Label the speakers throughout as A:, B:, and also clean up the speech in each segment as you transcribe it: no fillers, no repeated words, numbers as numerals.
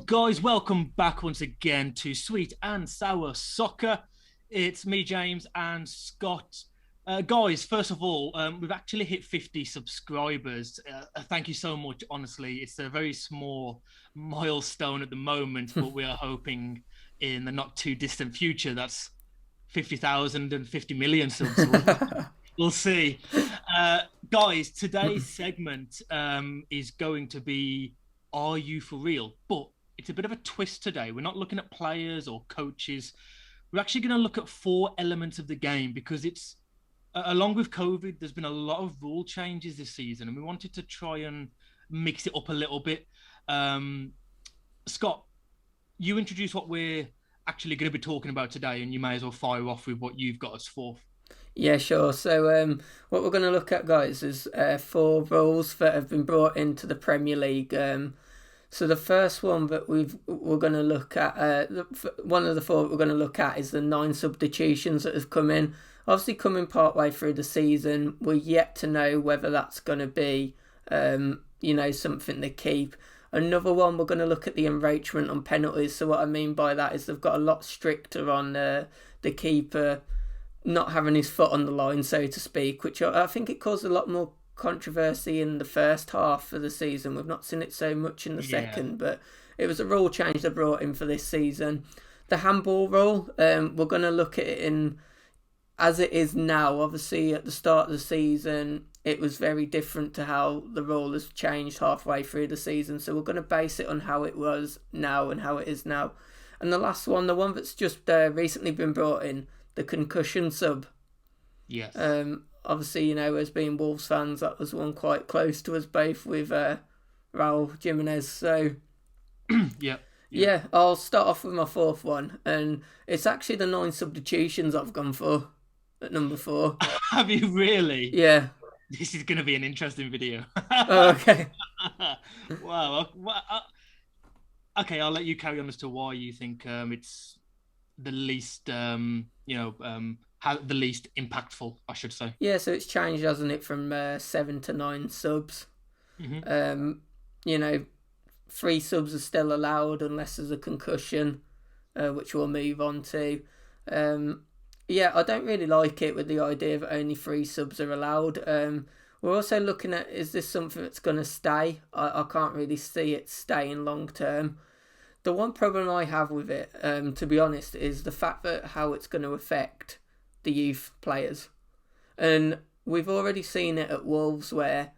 A: guys, welcome back once again to Sweet and Sour Soccer. It's me, James, and Scott. Guys, first of all, we've actually hit 50 subscribers. Thank you so much. Honestly, it's a very small milestone at the moment, but we are hoping in the not too distant future that's 50,000 and 50 million subs. We'll see. Guys, today's segment is going to be Are You For Real? But it's a bit of a twist today. We're not looking at players or coaches. We're actually going to look at four elements of the game because it's, along with COVID, there's been a lot of rule changes this season, and we wanted to try and mix it up a little bit. Scott, you introduce what we're actually going to be talking about today, and you may as well fire off with what you've got us for.
B: Yeah, sure. So, what we're going to look at, guys, is four rules that have been brought into the Premier League. So the first one that we're going to look at, one of the four that we're going to look at is the 9 substitutions that have come in. Obviously, coming part way through the season, we're yet to know whether that's going to be, something to keep. Another one, we're going to look at the enroachment on penalties. So what I mean by that is they've got a lot stricter on the keeper not having his foot on the line, so to speak, which I think it caused a lot more controversy in the first half of the season. We've not seen it so much in the second, but it was a rule change they brought in for this season. The handball rule, we're going to look at it in as it is now. Obviously, at the start of the season, it was very different to how the rule has changed halfway through the season. So we're going to base it on how it was now and how it is now. And the last one, the one that's just recently been brought in, the concussion sub.
A: Yes.
B: Obviously, as being Wolves fans, that was one quite close to us both with Raul Jimenez. So, yeah, I'll start off with my fourth one. And it's actually the 9 substitutions I've gone for at number 4.
A: Have you really?
B: Yeah.
A: This is going to be an interesting video.
B: Oh, okay.
A: Wow. Okay, I'll let you carry on as to why you think it's the least, the least impactful, I should say.
B: Yeah, so it's changed, hasn't it, from 7 to 9 subs.
A: Mm-hmm.
B: 3 subs are still allowed unless there's a concussion, which we'll move on to. I don't really like it with the idea that only 3 subs are allowed. We're also looking at, is this something that's going to stay? I can't really see it staying long term. The one problem I have with it, to be honest, is the fact that how it's going to affect the youth players. And we've already seen it at Wolves where,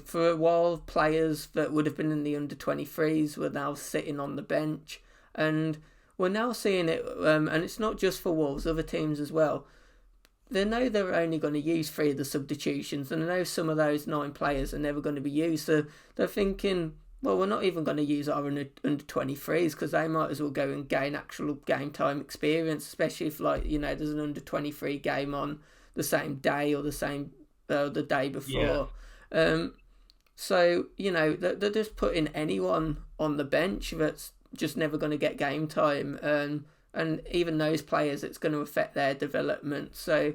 B: for a while, players that would have been in the under-23s were now sitting on the bench. And we're now seeing it, and it's not just for Wolves, other teams as well. They know they're only going to use 3 of the substitutions, and they know some of those 9 players are never going to be used. So they're thinking, well, we're not even going to use our under-23s because they might as well go and gain actual game time experience, especially if, there's an under-23 game on the same day or the day before.
A: Yeah.
B: They're just putting anyone on the bench that's just never going to get game time. And even those players, it's going to affect their development. So,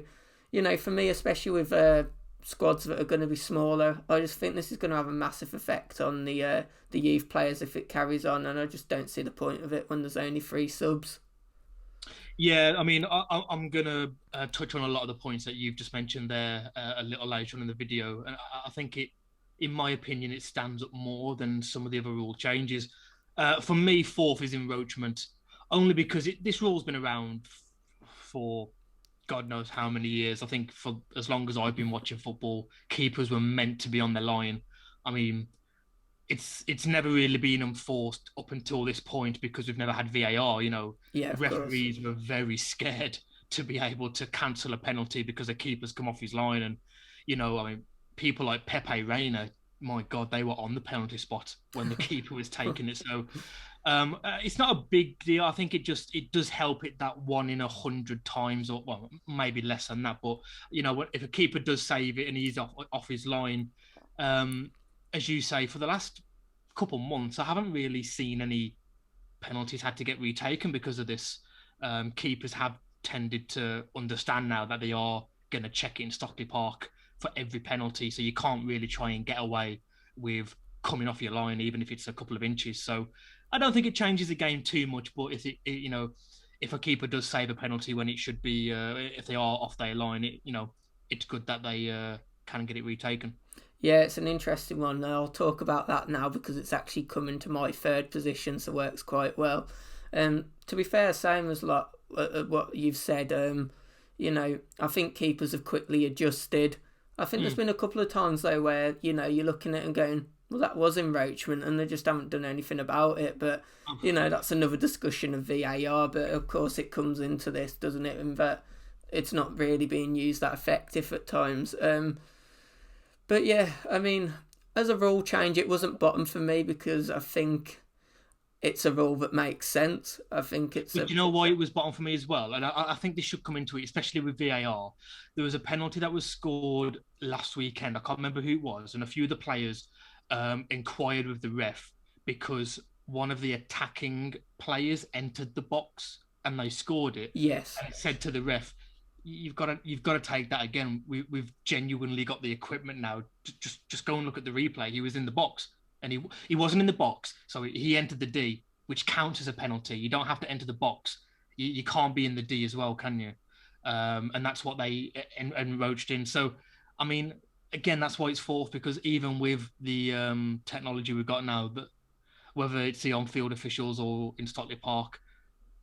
B: for me, especially with squads that are going to be smaller, I just think this is going to have a massive effect on the youth players if it carries on, and I just don't see the point of it when there's only 3 subs.
A: Yeah, I mean, I'm going to touch on a lot of the points that you've just mentioned there a little later on in the video, and I think in my opinion, it stands up more than some of the other rule changes. For me, 4th is enroachment, only because this rule's been around for God knows how many years. I think for as long as I've been watching football, keepers were meant to be on their line. I mean, it's never really been enforced up until this point because we've never had VAR.
B: Yeah,
A: referees were very scared to be able to cancel a penalty because a keeper's come off his line, and people like Pepe Reina, my God, they were on the penalty spot when the keeper was taking it. So it's not a big deal. I think it does help it that 1 in 100 times, or well, maybe less than that. But if a keeper does save it and he's off his line, as you say, for the last couple months, I haven't really seen any penalties had to get retaken because of this. Keepers have tended to understand now that they are going to check it in Stockley Park for every penalty, so you can't really try and get away with coming off your line, even if it's a couple of inches. So I don't think it changes the game too much, but if a keeper does save a penalty when it should be, if they are off their line, it's good that they can get it retaken.
B: Yeah, it's an interesting one. I'll talk about that now because it's actually coming to my third position, so works quite well. To be fair, same as what you've said. I think keepers have quickly adjusted. I think there's been a couple of times though where you're looking at it and going, well, that was encroachment, and they just haven't done anything about it. But that's another discussion of VAR. But of course, it comes into this, doesn't it? And that it's not really being used that effective at times. But yeah, I mean, as a rule change, it wasn't bottom for me because I think it's a rule that makes sense. I think it's.
A: But you know why it was bottom for me as well, and I think this should come into it, especially with VAR. There was a penalty that was scored last weekend. I can't remember who it was, and a few of the players inquired with the ref because one of the attacking players entered the box and they scored it.
B: Yes.
A: And it said to the ref, you've got to take that again. We've genuinely got the equipment now. Just go and look at the replay. He was in the box, and he wasn't in the box, so he entered the D, which counts as a penalty. You don't have to enter the box. You can't be in the D as well, can you? And that's what they encroached in. So, I mean, again, that's why it's fourth, because even with the technology we've got now, that whether it's the on-field officials or in Stockley Park,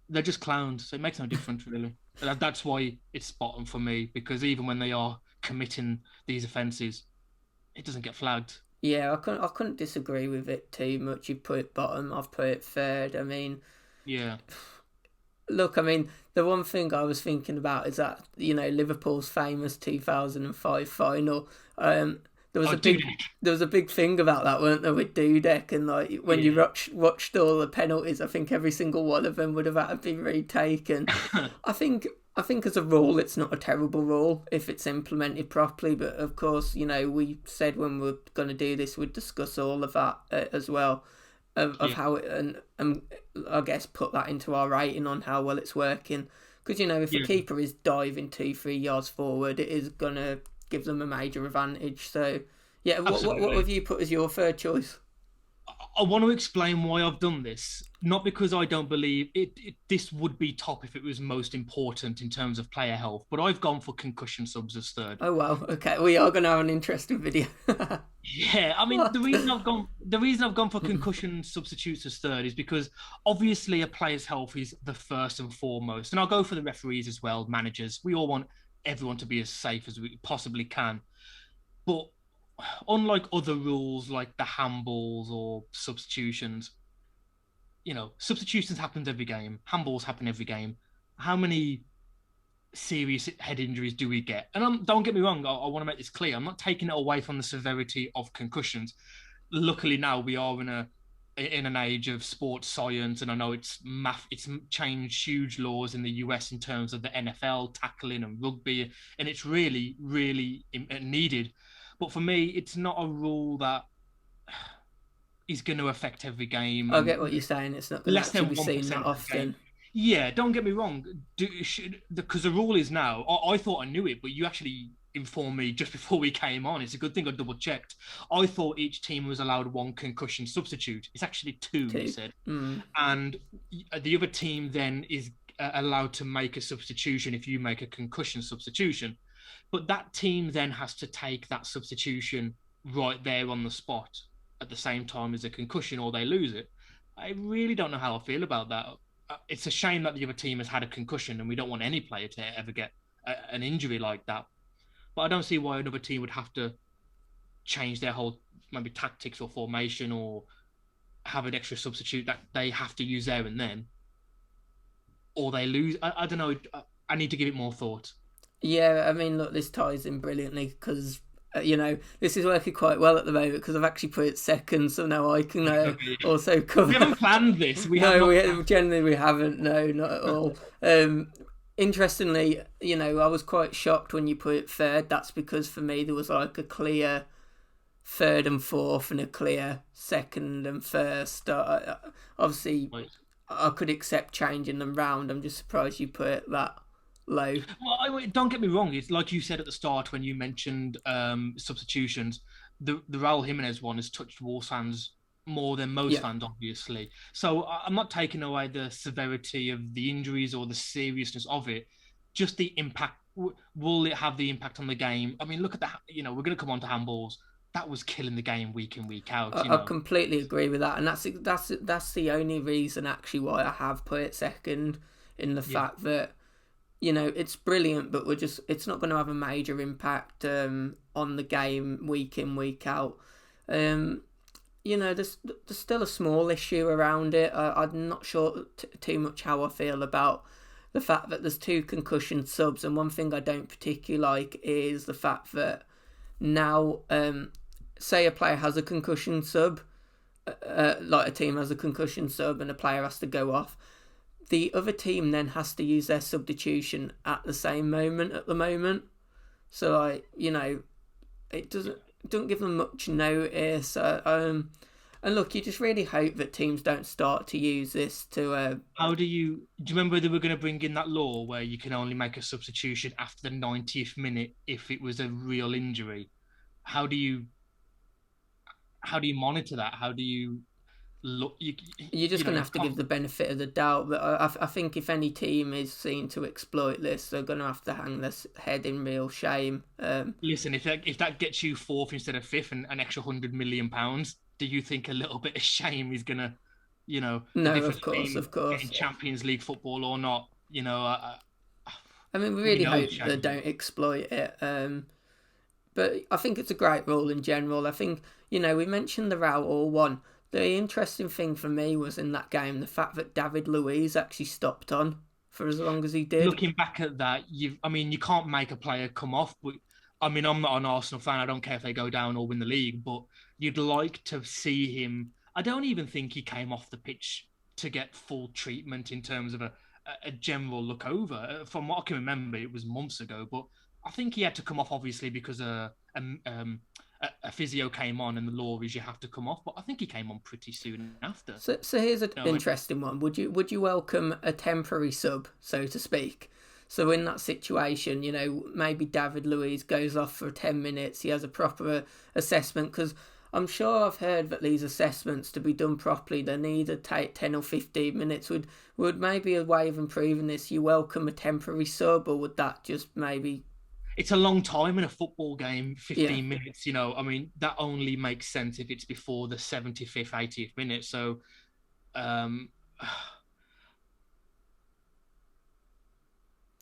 A: they're just clowns. So it makes no difference, really. That's why it's bottom for me, because even when they are committing these offences, it doesn't get flagged.
B: Yeah, I couldn't disagree with it too much. You put it bottom, I've put it third. I mean,
A: yeah.
B: Look, I mean, the one thing I was thinking about is that Liverpool's famous 2005 final. There was a big thing about that, weren't there, with Dudek, and like when you watched all the penalties, I think every single one of them would have had to be retaken. I think as a rule, it's not a terrible rule if it's implemented properly. But of course, we said when we were going to do this, we'd discuss all of that as well, of how it and I guess put that into our rating on how well it's working. Because if a keeper is diving 2-3 yards forward, it is gonna give them a major advantage. So yeah, what have you put as your third choice?
A: I want to explain why I've done this. Not because I don't believe this would be top if it was most important in terms of player health, but I've gone for concussion subs as third.
B: Oh wow, okay, we are going to have an interesting video.
A: Yeah, I mean the reason I've gone for concussion substitutes as third is because obviously a player's health is the first and foremost, and I'll go for the referees as well, managers. We all want everyone to be as safe as we possibly can, but unlike other rules like the handballs or substitutions, substitutions happen every game. Handballs happen every game. How many serious head injuries do we get? And don't get me wrong, I want to make this clear. I'm not taking it away from the severity of concussions. Luckily now we are in an age of sports science, and I know it's changed huge laws in the US in terms of the NFL tackling and rugby, and it's really, really needed. But for me, it's not a rule that is going to affect every game.
B: I get what you're saying. It's not going to actually be seen that often.
A: Yeah, don't get me wrong. Because the rule is now, I thought I knew it, but you actually informed me just before we came on. It's a good thing I double checked. I thought each team was allowed one concussion substitute. It's actually two. He said. And the other team then is allowed to make a substitution if you make a concussion substitution. But that team then has to take that substitution right there on the spot at the same time as a concussion, or they lose it. I really don't know how I feel about that. It's a shame that the other team has had a concussion, and we don't want any player to ever get an injury like that. But I don't see why another team would have to change their whole maybe tactics or formation, or have an extra substitute that they have to use there and then, or they lose. I don't know. I need to give it more thought.
B: Yeah, I mean, look, this ties in brilliantly because, this is working quite well at the moment because I've actually put it second, so now I can also cover...
A: We haven't planned this.
B: We generally haven't. No, not at all. Interestingly, I was quite shocked when you put it third. That's because for me there was like a clear third and fourth and a clear second and first. Obviously, I could accept changing them round. I'm just surprised you put it that low.
A: Well, don't get me wrong. It's like you said at the start when you mentioned substitutions. The Raul Jimenez one has touched Wolves fans more than most
B: Yeah.
A: fans, obviously. So I'm not taking away the severity of the injuries or the seriousness of it, just the impact. Will it have the impact on the game? I mean, look at that. You know, we're going to come on to handballs. That was killing the game week in, week out, you
B: I
A: know.
B: completely agree with that, and that's the only reason actually why I have put it second, in the
A: Yeah.
B: fact that it's brilliant, but it's not going to have a major impact on the game week in, week out. Um, there's still a small issue around it. I'm not sure too much how I feel about the fact that there's two concussion subs, and one thing I don't particularly like is the fact that now, say a player has a concussion sub, like a team has a concussion sub, and a player has to go off. The other team then has to use their substitution at the same moment at the moment. So it doesn't give them much notice. And look, you just really hope that teams don't start to use this to.
A: How do you remember they were going to bring in that law where you can only make a substitution after the 90th minute if it was a real injury? How do you how do you monitor that? How do you look?
B: You're just
A: You know,
B: going to
A: you
B: have to give
A: can't.
B: the benefit of the doubt. But I think if any team is seen to exploit this, they're going to have to hang their head in real shame.
A: Listen, if that gets you fourth instead of fifth and an extra £100 million, do you think a little bit of shame is gonna, the
B: No,
A: difference
B: of course,
A: between
B: of
A: getting
B: course.
A: Champions League football or not?
B: I mean, we
A: We
B: really
A: know it's
B: hope they
A: shameful.
B: don't exploit it. But I think it's a great rule in general. I think, we mentioned the Raul one. The interesting thing for me was in that game the fact that David Luiz actually stopped on for as long as he did.
A: Looking back at that, I mean, you can't make a player come off. But I mean, I'm not an Arsenal fan. I don't care if they go down or win the league, but you'd like to see him. I don't even think he came off the pitch to get full treatment in terms of a general look over. From what I can remember, it was months ago, but I think he had to come off obviously because a physio came on, and the law is you have to come off. But I think he came on pretty soon after.
B: So here's an
A: You know,
B: interesting one. Would you welcome a temporary sub, so to speak? So in that situation, maybe David Luiz goes off for 10 minutes. He has a proper assessment, because I'm sure I've heard that these assessments, to be done properly, they need to take 10 or 15 minutes. Would maybe a way of improving this, you welcome a temporary sub, or would that just maybe,
A: it's a long time in a football game,
B: yeah?
A: 15 minutes, I mean, that only makes sense if it's before the 75th, 80th minute. So, um,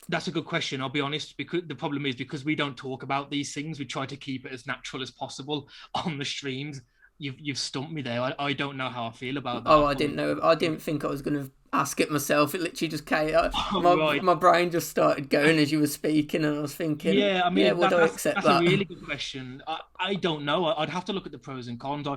A: that's a good question. I'll be honest, because the problem is because we don't talk about these things, we try to keep it as natural as possible on the streams. You've stumped me there. I don't know how I feel about that.
B: Oh, I didn't know. I didn't think I was going to ask it myself. It literally just came.
A: Oh,
B: My
A: right.
B: my brain just started going as you were speaking, and I was thinking,
A: Yeah, I
B: yeah,
A: mean
B: would I accept
A: that's a
B: that?
A: really good question. I don't know. I'd have to look at the pros and cons.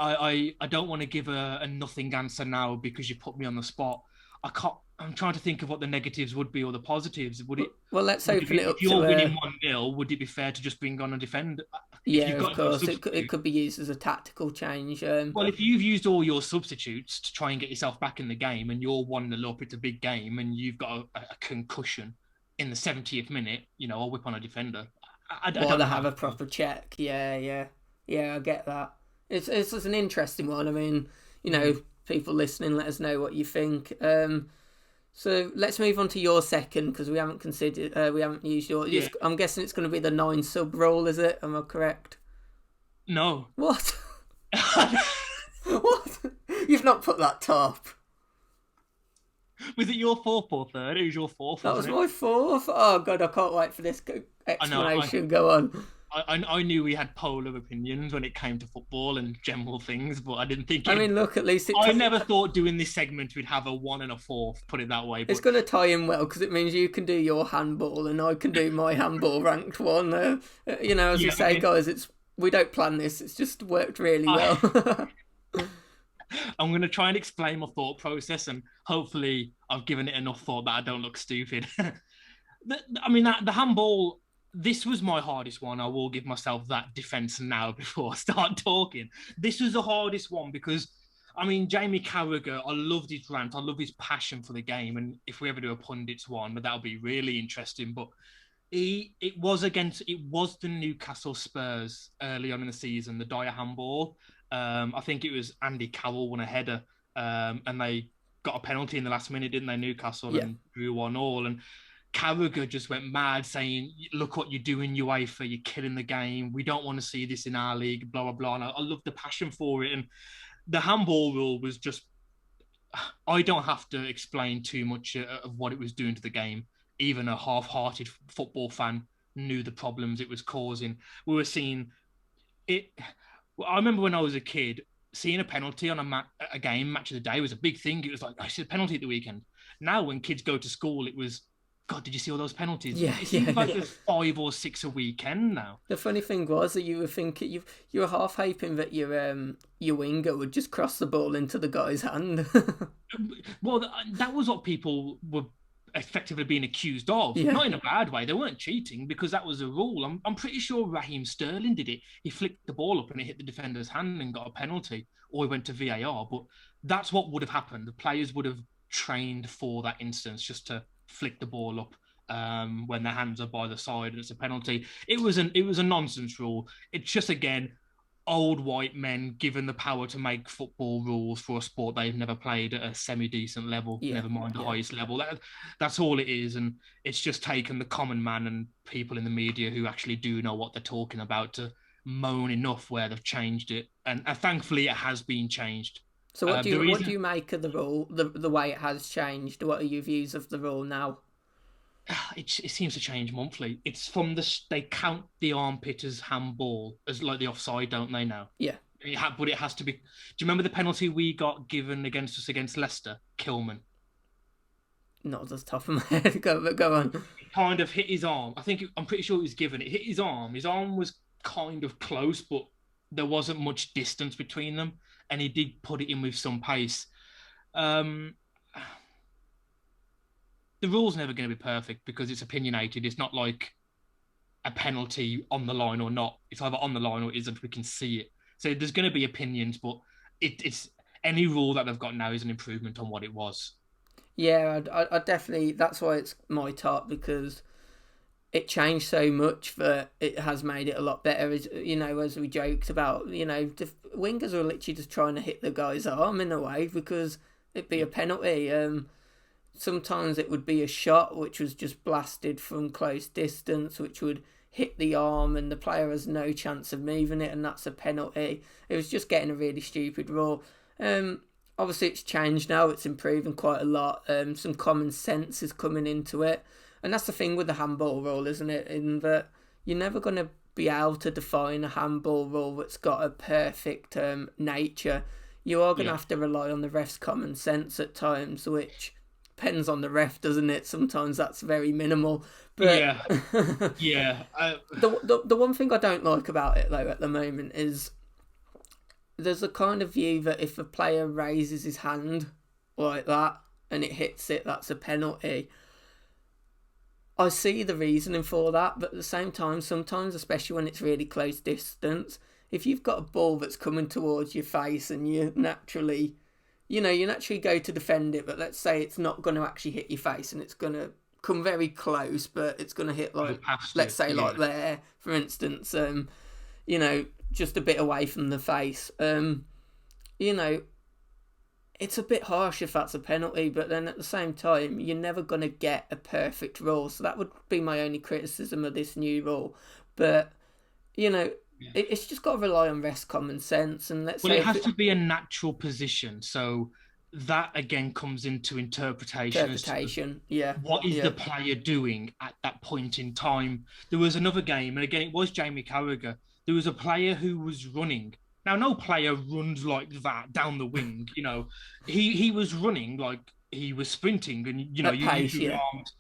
A: I don't want to give a nothing answer now because you put me on the spot. I can't. I'm trying to think of what the negatives would be or the positives. Would it
B: Well, let's
A: would it
B: open
A: be
B: it
A: if
B: up
A: you're
B: to
A: winning 1-0? Would it be fair to just bring on a defender if
B: yeah,
A: you've
B: of
A: got no
B: course. It
A: substitute?
B: could be used as a tactical change.
A: Well, if you've used all your substitutes to try and get yourself back in the game, and you're 1-0 up, it's a big game, and you've got a concussion in the 70th minute, I'll whip on a defender. I
B: Or
A: don't
B: they
A: know how
B: have
A: I
B: a
A: feel.
B: proper check. Yeah, yeah, yeah. I get that. It's an interesting one. I mean,
A: Mm.
B: people listening, let us know what you think. So let's move on to your second, because we haven't used your.
A: Yeah.
B: I'm guessing it's going to be the 9 sub rule, is it? Am I correct?
A: No.
B: What? What? You've not put that top.
A: Was it your fourth or third? It was your fourth,
B: That was
A: wasn't it?
B: my fourth. Oh god, I can't wait for this
A: I know.
B: explanation. Go on.
A: I knew we had polar opinions when it came to football and general things, but I didn't think
B: I
A: it.
B: mean, look, at least
A: I never thought doing this segment we'd have a one and a fourth. Put it that way.
B: it's
A: But
B: going to tie in well, because it means you can do your handball and I can do my handball ranked one. As we
A: yeah,
B: say, guys, we don't plan this. It's just worked really
A: I,
B: well.
A: I'm going to try and explain my thought process, and hopefully I've given it enough thought that I don't look stupid. I mean, the handball. This was my hardest one. I will give myself that defense now before I start talking. This was the hardest one because, I mean, Jamie Carragher, I loved his rant. I love his passion for the game. And if we ever do a pundits one, that'll be really interesting. But it was the Newcastle Spurs early on in the season, the dire handball. I think it was Andy Carroll won a header, and they got a penalty in the last minute, didn't they? Newcastle
B: Yeah.
A: and drew 1-1. And Carragher just went mad, saying, "Look what you're doing, UEFA. You're killing the game. We don't want to see this in our league." Blah blah blah. And I love the passion for it. And the handball rule was just. I don't have to explain too much of what it was doing to the game. Even a half-hearted football fan knew the problems it was causing. We were seeing it. I remember when I was a kid, seeing a penalty on a game match of the day was a big thing. It was like, I see a penalty at the weekend. Now, when kids go to school, it was, God, did you see all those penalties?
B: Yeah,
A: It
B: yeah.
A: seems like there's 5 or 6 a weekend now.
B: The funny thing was that you were thinking you were half hoping that your winger would just cross the ball into the guy's hand.
A: Well, that was what people were effectively being accused of.
B: Yeah.
A: Not in a bad way. They weren't cheating because that was a rule. I'm pretty sure Raheem Sterling did it. He flicked the ball up and it hit the defender's hand and got a penalty, or he went to VAR. But that's what would have happened. The players would have trained for that instance, just to flick the ball up when their hands are by the side and it's a penalty. It was a nonsense rule. It's just, again, old white men given the power to make football rules for a sport they've never played at a semi-decent level,
B: Yeah,
A: never mind the
B: yeah.
A: highest level. That's all it is. And it's just taken the common man and people in the media who actually do know what they're talking about to moan enough where they've changed it. And thankfully, it has been changed.
B: So what do
A: The
B: you what do
A: reason
B: you make of the rule, the way it has changed? What are your views of the rule now?
A: it seems to change monthly. It's from they count the armpit as handball, as like the offside, don't they now?
B: Yeah.
A: But it has to be. Do you remember the penalty we got given against us against Leicester? Kilman.
B: Not off the top of my head. Go on.
A: It kind of hit his arm. I'm pretty sure it was given. It hit his arm. His arm was kind of close, but there wasn't much distance between them, and he did put it in with some pace. Um, the rule's never going to be perfect because it's opinionated. It's not like a penalty on the line or not. It's either on the line or it isn't. We can see it. So there's going to be opinions, but it's any rule that they've got now is an improvement on what it was.
B: Yeah, I definitely. That's why it's my top, because it changed so much that it has made it a lot better. As you know, as we joked about, the wingers are literally just trying to hit the guy's arm in a way because it'd be a penalty. Sometimes it would be a shot which was just blasted from close distance, which would hit the arm and the player has no chance of moving it, and that's a penalty. It was just getting a really stupid rule. Obviously, it's changed now. It's improving quite a lot. Some common sense is coming into it. And that's the thing with the handball rule, isn't it? In that you're never going to be able to define a handball rule that's got a perfect nature. You are going to have to rely on the ref's common sense at times, which depends on the ref, doesn't it? Sometimes that's very minimal. But
A: Yeah, yeah.
B: the one thing I don't like about it, though, at the moment is there's a kind of view that if a player raises his hand like that and it hits it, that's a penalty. I see the reasoning for that, but at the same time, sometimes, especially when it's really close distance, if you've got a ball that's coming towards your face and you naturally go to defend it, but let's say it's not going to actually hit your face and it's going to come very close, but it's going to hit like, let's say like there, for instance, just a bit away from the face. It's a bit harsh if that's a penalty, but then at the same time, you're never going to get a perfect rule. So that would be my only criticism of this new rule. But, it's just got to rely on rest common sense. And let's say
A: it has to be a natural position. So that again comes into interpretation.
B: Yeah.
A: What is the player doing at that point in time? There was another game, and again, it was Jamie Carragher. There was a player who was running. Now, no player runs like that down the wing. He was running like he was sprinting, and use your arms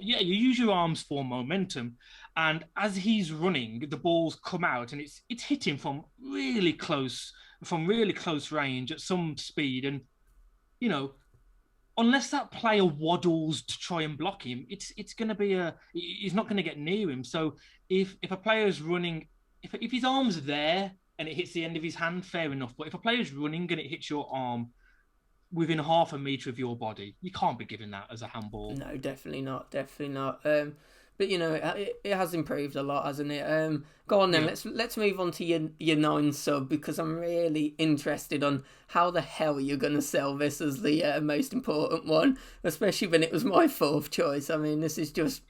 A: you use your arms for momentum. And as he's running, the balls come out, and it's hitting from really close range at some speed, and unless that player waddles to try and block him, it's going to be he's not going to get near him. So if a player is running, if his arm's there and it hits the end of his hand, fair enough. But if a player's running and it hits your arm within half a metre of your body, you can't be giving that as a handball.
B: No, definitely not. but it has improved a lot, hasn't it? Go on then.
A: Yeah.
B: Let's move on to your 9 sub, because I'm really interested on how the hell you're gonna sell this as the most important one, especially when it was my fourth choice. I mean, this is just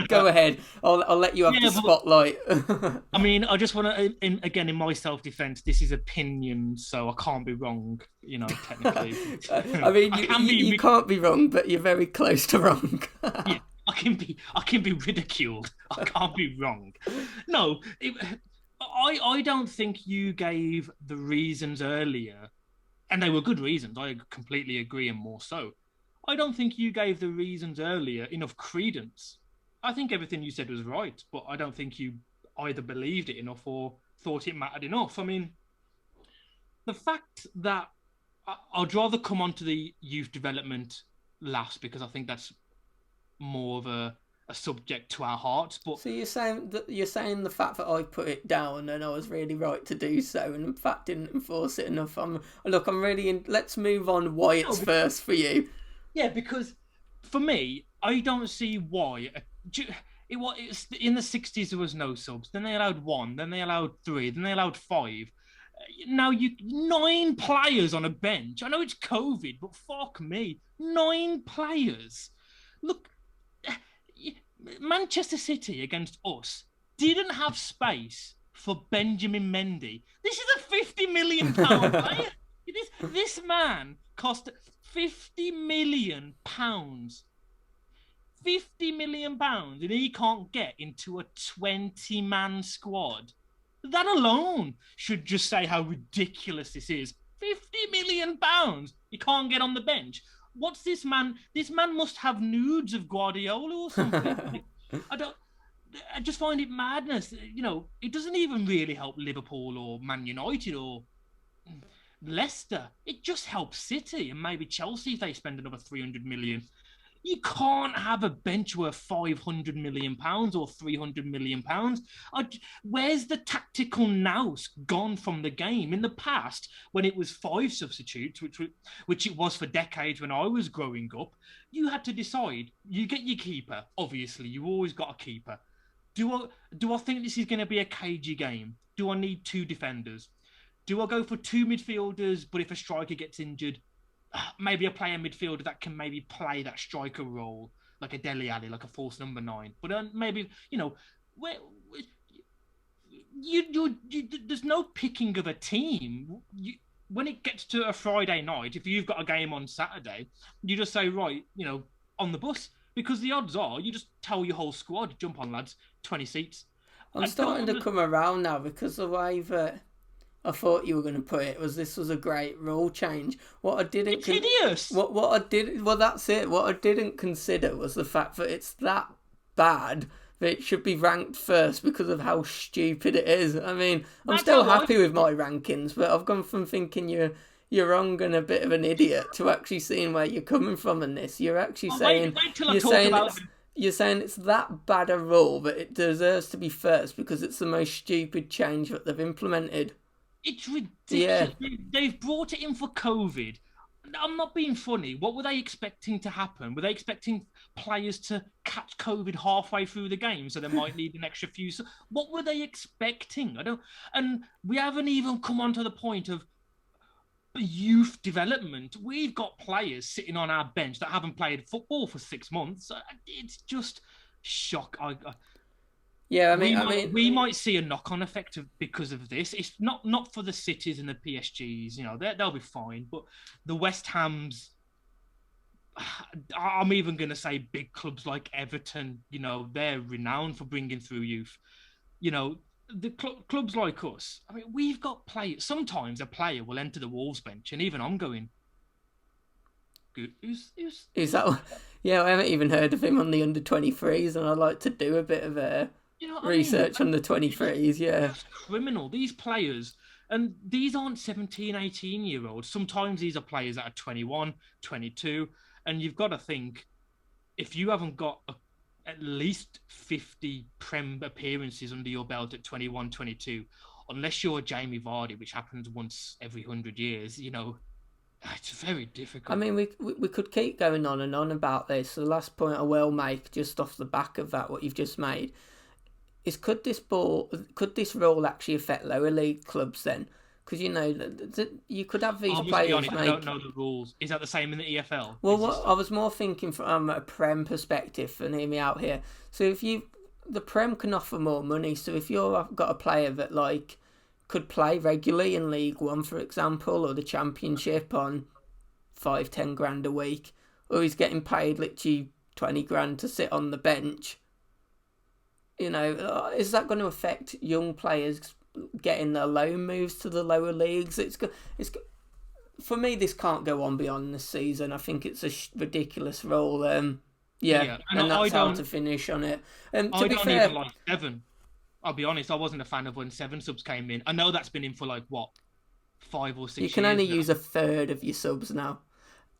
B: Go ahead. I'll let you have the
A: Yeah, but
B: spotlight.
A: I mean, I just want to, again, in my self-defense, this is opinion, so I can't be wrong, technically.
B: I mean,
A: I
B: you,
A: can
B: you
A: be,
B: you can't be wrong, but you're very close to wrong.
A: yeah, I can be ridiculed. I can't be wrong. No, I don't think you gave the reasons earlier, and they were good reasons. I completely agree, and more so. I don't think you gave the reasons earlier enough credence. I think everything you said was right, but I don't think you either believed it enough or thought it mattered enough. I mean, the fact that I'd rather come on to the youth development last, because I think that's more of a subject to our hearts. But
B: So you're saying the fact that I put it down and I was really right to do so, and in fact didn't enforce it enough. I'm really in. Let's move on. Why it's first for you?
A: yeah, because for me, I don't see why. It's in the 60s there was no subs. Then they allowed one. Then they allowed three. Then they allowed five. Now you 9 players on a bench. I know it's COVID, but fuck me, 9 players. Look, Manchester City against us didn't have space for Benjamin Mendy. This is a £50 million player. This man cost £50 million. £50 million, and he can't get into a 20-man squad. That alone should just say how ridiculous this is. £50 million. You can't get on the bench. What's this man? This man must have nudes of Guardiola or something. Like, I don't. I just find it madness. It doesn't even really help Liverpool or Man United or Leicester. It just helps City and maybe Chelsea if they spend another 300 million. You can't have a bench worth £500 million or £300 million. Where's the tactical nous gone from the game? In the past, when it was 5 substitutes, which it was for decades when I was growing up, you had to decide. You get your keeper, obviously. You always got a keeper. Do I think this is going to be a cagey game? Do I need 2 defenders? Do I go for 2 midfielders, but if a striker gets injured, maybe a player midfielder that can maybe play that striker role, like a Dele Alli, like a false number 9. But maybe, where there's no picking of a team. When it gets to a Friday night, if you've got a game on Saturday, you just say, right, on the bus, because the odds are you just tell your whole squad, jump on, lads, 20 seats.
B: I'm starting to come around now, because the way that I thought you were going to put it was this was a great rule change. What I didn't
A: It's hideous.
B: What I did, well, that's it. What I didn't consider was the fact that it's that bad that it should be ranked first because of how stupid it is. I mean, I'm still happy with my rankings, but I've gone from thinking you're wrong and a bit of an idiot to actually seeing where you're coming from in this. You're actually saying you're saying it's that bad a rule that it deserves to be first because it's the most stupid change that they've implemented.
A: It's ridiculous. Yeah. They've brought it in for COVID. I'm not being funny. What were they expecting to happen? Were they expecting players to catch COVID halfway through the game, so they might need an extra few? What were they expecting? And we haven't even come on to the point of youth development. We've got players sitting on our bench that haven't played football for 6 months. It's just shock.
B: Yeah, I
A: mean, we might see a knock-on effect because of this. It's not for the cities and the PSGs, they'll be fine. But the West Hams, I'm even going to say big clubs like Everton, they're renowned for bringing through youth. The clubs like us, I mean, we've got players. Sometimes a player will enter the Wolves bench, and even I'm going, who's
B: that? Yeah, I haven't even heard of him on the under-23s, and I'd like to do a bit of research on the 23s, yeah.
A: That's criminal. These players, and these aren't 17, 18-year-olds. Sometimes these are players that are 21, 22, and you've got to think, if you haven't got at least 50 Prem appearances under your belt at 21, 22, unless you're Jamie Vardy, which happens once every 100 years, It's very
B: I
A: difficult.
B: mean, we could keep going on and on about this. The last point I will make, just off the back of that, what you've just made, is could this rule actually affect lower league clubs then? Because you could have these
A: I must be
B: players
A: honest, I don't
B: make.
A: know the rules. Is that the same in the EFL?
B: Well,
A: Is this
B: what I was more thinking from a Prem perspective, and hear me out here. So if the Prem can offer more money. So if you've got a player that like could play regularly in League One, for example, or the Championship on 5-10 grand a week, or he's getting paid literally 20 grand to sit on the bench, is that going to affect young players getting their loan moves to the lower leagues? It's for me. This can't go on beyond this season. I think it's a ridiculous rule. Yeah,
A: yeah? And
B: and
A: I
B: that's how
A: don't,
B: to finish on it. To
A: I
B: be
A: don't even
B: fair,
A: like seven. I'll be honest, I wasn't a fan of when seven subs came in. I know that's been in for like what, five or
B: you
A: six
B: can only
A: years now.
B: use a third of your subs now.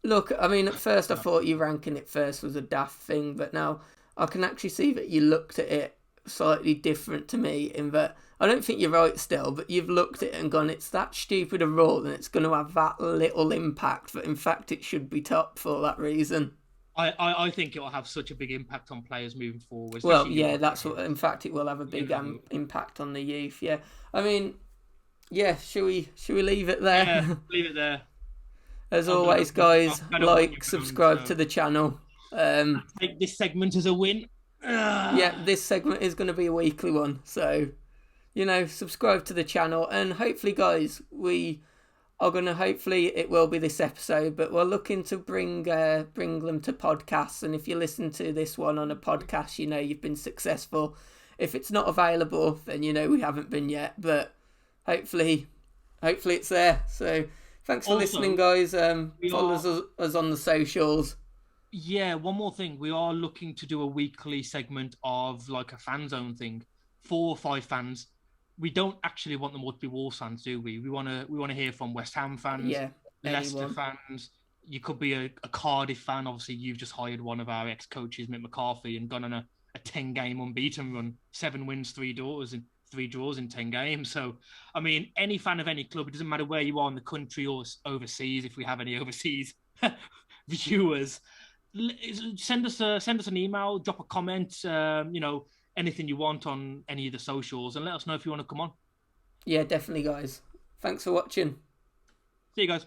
B: Look, I mean, at first I
A: No.
B: thought you ranking it first was a daft thing, but now I can actually see that you looked at it slightly different to me in that I don't think you're right still, but you've looked at it and gone, it's that stupid a rule and it's going to have that little impact that in fact it should be top for that reason.
A: I think it will have such a big impact on players moving forward,
B: Well,
A: especially
B: yeah,
A: younger
B: that's what,
A: players.
B: in fact, it will have a
A: You
B: big
A: know,
B: impact on the youth. Yeah. I mean, yeah, should we leave it
A: yeah,
B: there?
A: leave it there.
B: As
A: I'm glad
B: always,
A: I'm
B: guys,
A: glad I've won you
B: like,
A: down.
B: subscribe to
A: So
B: the channel.
A: take this segment as a win.
B: Yeah,
A: Ah.
B: this segment is going to be a weekly one. So, subscribe to the channel. And hopefully, guys, we are going to, hopefully, it will be this episode, but we're looking to bring them to podcasts. And if you listen to this one on a podcast, you've been successful. If it's not available, then we haven't been yet. But hopefully, it's there. So, thanks for listening,
A: Also,
B: guys.
A: we
B: Follow
A: are
B: us on the socials.
A: yeah, one more thing. We are looking to do a weekly segment of like a fan zone thing. 4 or 5 fans. We don't actually want them all to be Wolves fans, do we? We want to hear from West Ham fans,
B: Yeah,
A: Leicester
B: anyone.
A: fans. You could be a Cardiff fan. Obviously, you've just hired one of our ex-coaches, Mick McCarthy, and gone on a 10-game unbeaten run, 7 wins, 3 draws, and 3 draws in 10 games. So, I mean, any fan of any club, it doesn't matter where you are in the country or overseas. If we have any overseas viewers, send us an email, drop a comment, anything you want on any of the socials, and let us know if you want to come on.
B: Yeah, definitely, guys. Thanks for watching.
A: See you guys.